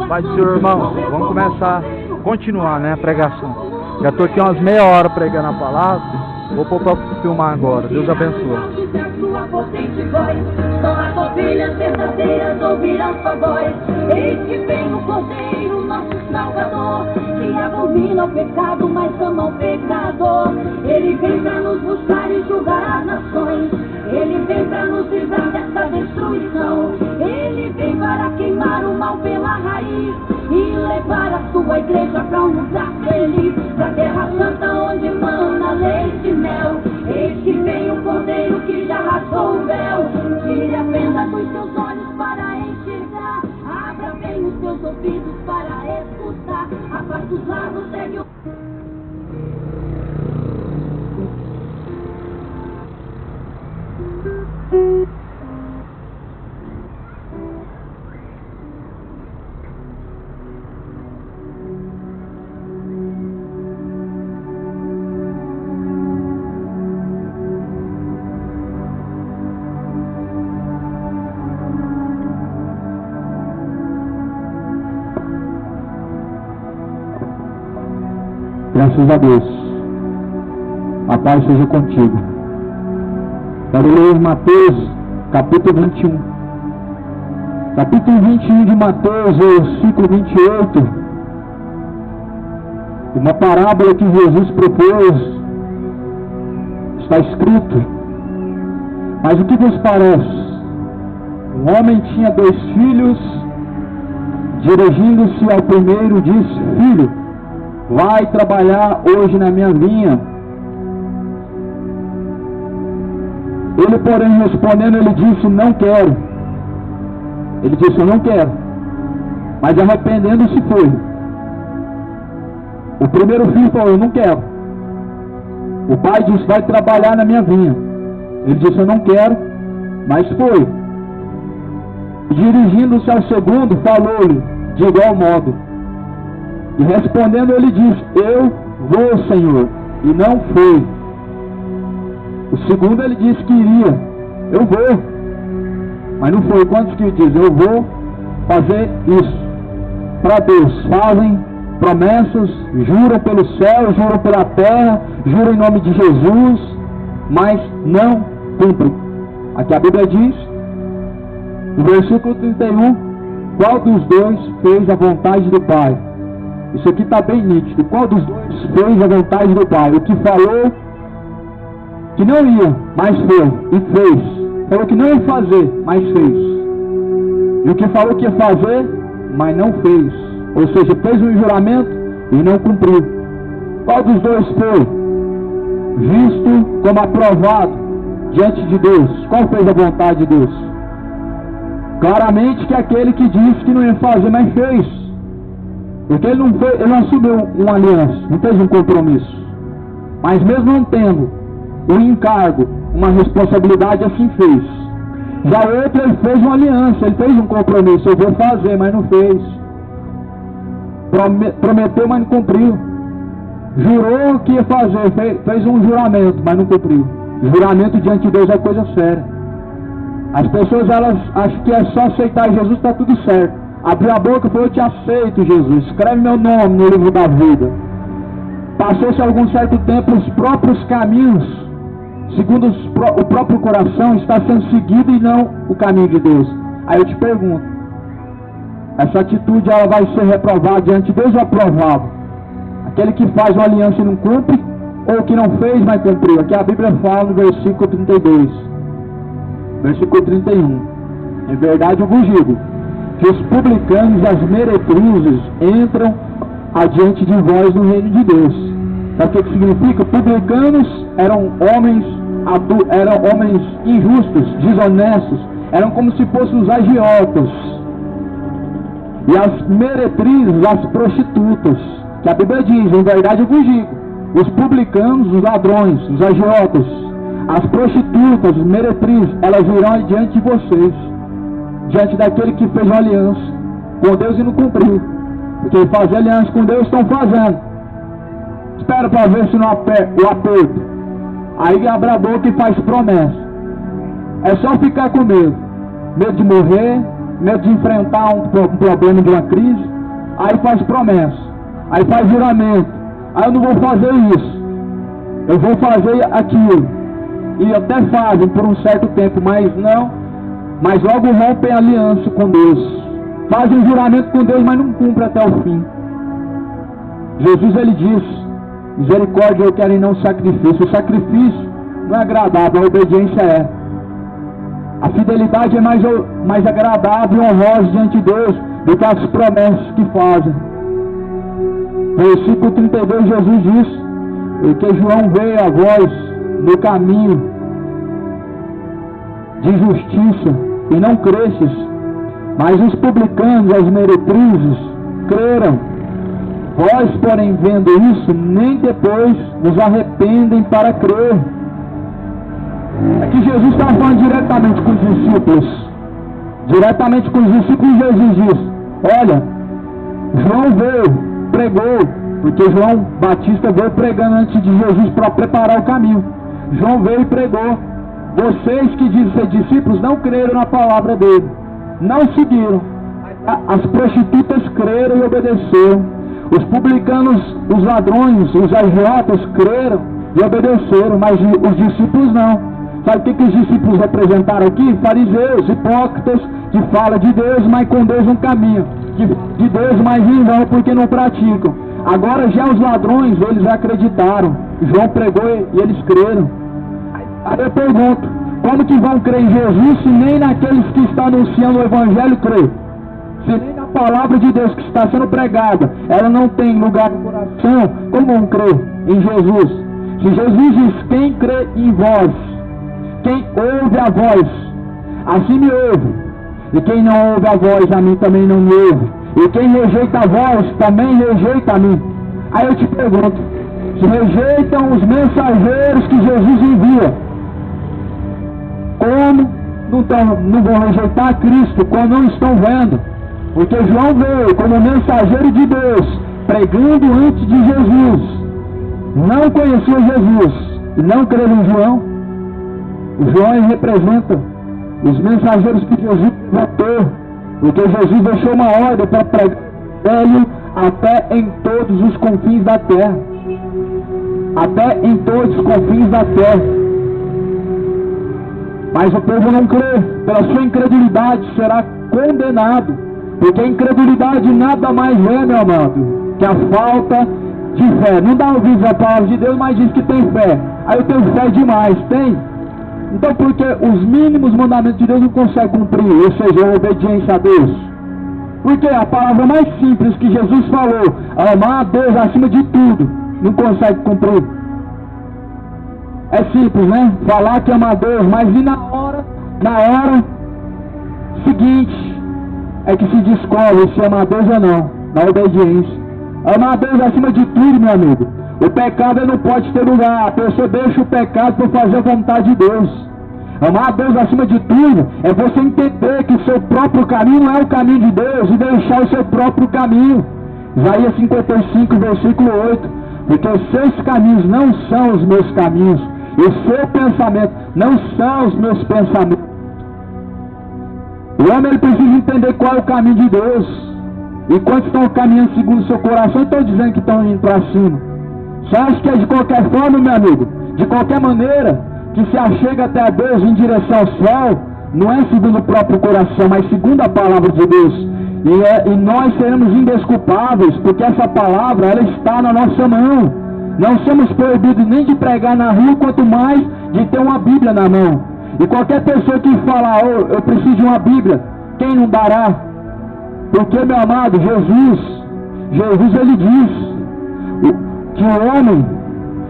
Pai do Senhor, irmãos, vamos continuar, né, a pregação. Já estou aqui umas meia hora pregando a palavra. Vou pôr para filmar agora. Deus abençoe. Só as ovelhas verdadeiras ouvirão sua voz. Eis que vem o Cordeiro, nosso Salvador, que abomina o pecado, mas ama o pecador. Ele vem para nos buscar e julgar as nações. Ele vem para nos livrar dessa destruição. Ele vem para queimar o mal pela raiz e levar a sua igreja para um lugar feliz, pra terra santa onde mana leite e mel. Eis que vem o Cordeiro que já rasgou o véu. Tire a venda dos seus olhos para enxergar. Abra bem os seus ouvidos para escutar. Afasta os lados, segue o... Graças a Deus. A paz seja contigo. Quero ler Mateus, capítulo 21. Capítulo 21 de Mateus, versículo 28. Uma parábola que Jesus propôs. Está escrito. Mas o que vos parece? Um homem tinha 2 filhos. Dirigindo-se ao primeiro, disse: Filho, vai trabalhar hoje na minha vinha. Ele, porém, respondendo, ele disse: não quero. Ele disse: eu não quero. Mas arrependendo-se foi. O primeiro filho falou: eu não quero. O pai disse: vai trabalhar na minha vinha. Ele disse: eu não quero. Mas foi. Dirigindo-se ao segundo, falou-lhe de igual modo. E respondendo, ele disse: eu vou, Senhor. E não foi. O segundo, ele disse que iria. Eu vou. Mas não foi. Quantos que dizem: eu vou fazer isso para Deus? Fazem promessas, juram pelo céu, juram pela terra, juram em nome de Jesus, mas não cumprem. Aqui a Bíblia diz, no versículo 31, qual dos dois fez a vontade do Pai? Isso aqui está bem nítido. Qual dos dois fez a vontade do Pai? O que falou que não ia, mas foi e fez. Falou que não ia fazer, mas fez. E o que falou que ia fazer, mas não fez. Ou seja, fez um juramento e não cumpriu. Qual dos dois foi visto como aprovado diante de Deus? Qual fez a vontade de Deus? Claramente que aquele que disse que não ia fazer, mas fez. Porque ele não assumiu uma aliança, não fez um compromisso. Mas mesmo não tendo um encargo, uma responsabilidade, assim fez. Já o outro, ele fez uma aliança, ele fez um compromisso: eu vou fazer, mas não fez. Prometeu, mas não cumpriu. Jurou que ia fazer, fez um juramento, mas não cumpriu. Juramento diante de Deus é coisa séria. As pessoas, elas acham que é só aceitar Jesus, está tudo certo. Abriu a boca e falou: eu te aceito, Jesus, escreve meu nome no livro da vida. Passou-se algum certo tempo, os próprios caminhos, segundo o próprio coração, está sendo seguido e não o caminho de Deus. Aí eu te pergunto, essa atitude, ela vai ser reprovada diante de Deus ou aprovada? Aquele que faz uma aliança e não cumpre, ou que não fez, mas cumpriu? Aqui a Bíblia fala no versículo 32, versículo 31. Em verdade eu vos digo que os publicanos e as meretrizes entram adiante de vós no reino de Deus. Sabe o que significa? Publicanos eram homens injustos, desonestos, eram como se fossem os agiotas. E as meretrizes, as prostitutas, que a Bíblia diz: em verdade eu vos digo, os publicanos, os ladrões, os agiotas, as prostitutas, os meretrizes, elas virão adiante de vocês, diante daquele que fez uma aliança com Deus e não cumpriu. Porque fazer aliança com Deus estão fazendo. Espera para ver se não o aperto. Aí abre a boca e faz promessa. É só ficar com medo. Medo de morrer, medo de enfrentar um problema de uma crise, aí faz promessa, aí faz juramento, aí eu não vou fazer isso, eu vou fazer aquilo, e até fazem por um certo tempo, mas logo rompem a aliança com Deus, fazem juramento com Deus, mas não cumprem até o fim. Jesus, ele diz, misericórdia eu quero e não sacrifício. O sacrifício não é agradável, a obediência é. A fidelidade é mais agradável e honrosa diante de Deus do que as promessas que fazem. Versículo 32, Jesus diz, porque João veio a vós no caminho de justiça e não cresces, mas os publicanos e as meretrizes creram. Vós, porém, vendo isso, nem depois vos arrependem para crer. Aqui Jesus está falando diretamente com os discípulos. Diretamente com os discípulos, Jesus diz, olha, João veio, pregou, porque João Batista veio pregando antes de Jesus para preparar o caminho. João veio e pregou. Vocês que dizem ser discípulos não creram na palavra dele, não seguiram. As prostitutas creram e obedeceram. Os publicanos, os ladrões, os agiotas creram e obedeceram, mas os discípulos não. Sabe o que os discípulos representaram aqui? Fariseus, hipócritas, que falam de Deus, mas com Deus não caminham. De Deus, mas em vão, porque não praticam. Agora já os ladrões, eles acreditaram. João pregou e eles creram. Aí eu pergunto, como que vão crer em Jesus se nem naqueles que estão anunciando o Evangelho crê? Se nem na palavra de Deus que está sendo pregada, ela não tem lugar no coração, como vão crer em Jesus? Se Jesus diz, quem crê em vós, quem ouve a voz, assim me ouve. E quem não ouve a voz, a mim também não me ouve. E quem rejeita a voz, também rejeita a mim. Aí eu te pergunto, se rejeitam os mensageiros que Jesus envia, como não vão rejeitar Cristo quando não estão vendo? Porque João veio como mensageiro de Deus, pregando antes de Jesus. Não conhecia Jesus e não creu em João. João representa os mensageiros que Jesus votou, porque Jesus deixou uma ordem para pregar ele até em todos os confins da terra. Até em todos os confins da terra. Mas o povo não crê, pela sua incredulidade será condenado. Porque a incredulidade nada mais é, meu amado, que a falta de fé. Não dá ouvidos à palavra de Deus, mas diz que tem fé. Aí eu tenho fé demais, tem? Então porque os mínimos mandamentos de Deus não consegue cumprir, ou seja, a obediência a Deus. Porque a palavra mais simples que Jesus falou, amar a Deus acima de tudo, não consegue cumprir. É simples, né? Falar que ama a Deus, mas e na hora seguinte, é que se descobre se ama a Deus ou não, na obediência. Amar a Deus acima de tudo, meu amigo. O pecado não pode ter lugar. A pessoa deixa o pecado para fazer a vontade de Deus. Amar a Deus acima de tudo é você entender que o seu próprio caminho não é o caminho de Deus e deixar o seu próprio caminho. Isaías 55, versículo 8. Porque os seus caminhos não são os meus caminhos, e o seu pensamento não são os meus pensamentos. O homem ele precisa entender qual é o caminho de Deus. E quantos estão caminhando segundo o seu coração, estão dizendo que estão indo para cima. Você acha que é de qualquer forma, meu amigo? De qualquer maneira que se achega até a Deus em direção ao céu, não é segundo o próprio coração, mas segundo a palavra de Deus. E nós seremos indesculpáveis, porque essa palavra ela está na nossa mão. Não somos proibidos nem de pregar na rua, quanto mais de ter uma Bíblia na mão. E qualquer pessoa que falar, eu preciso de uma Bíblia, quem não dará? Porque, meu amado, Jesus ele diz que o homem,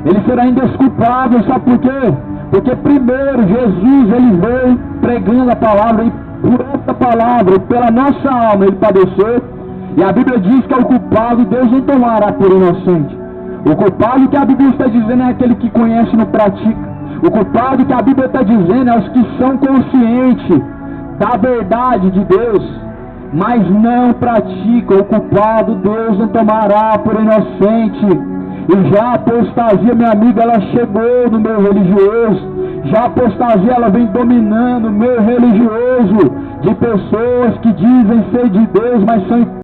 ele será indesculpável, sabe por quê? Porque primeiro Jesus, ele veio pregando a palavra, e por essa palavra, pela nossa alma, ele padeceu, e a Bíblia diz que é o culpado, Deus não tomará por inocente. O culpado que a Bíblia está dizendo é aquele que conhece e não pratica. O culpado que a Bíblia está dizendo é os que são conscientes da verdade de Deus, mas não praticam. O culpado Deus não tomará por inocente. E já a apostasia, minha amiga, ela chegou no meio religioso. Já a apostasia, ela vem dominando o meio religioso, de pessoas que dizem ser de Deus, mas são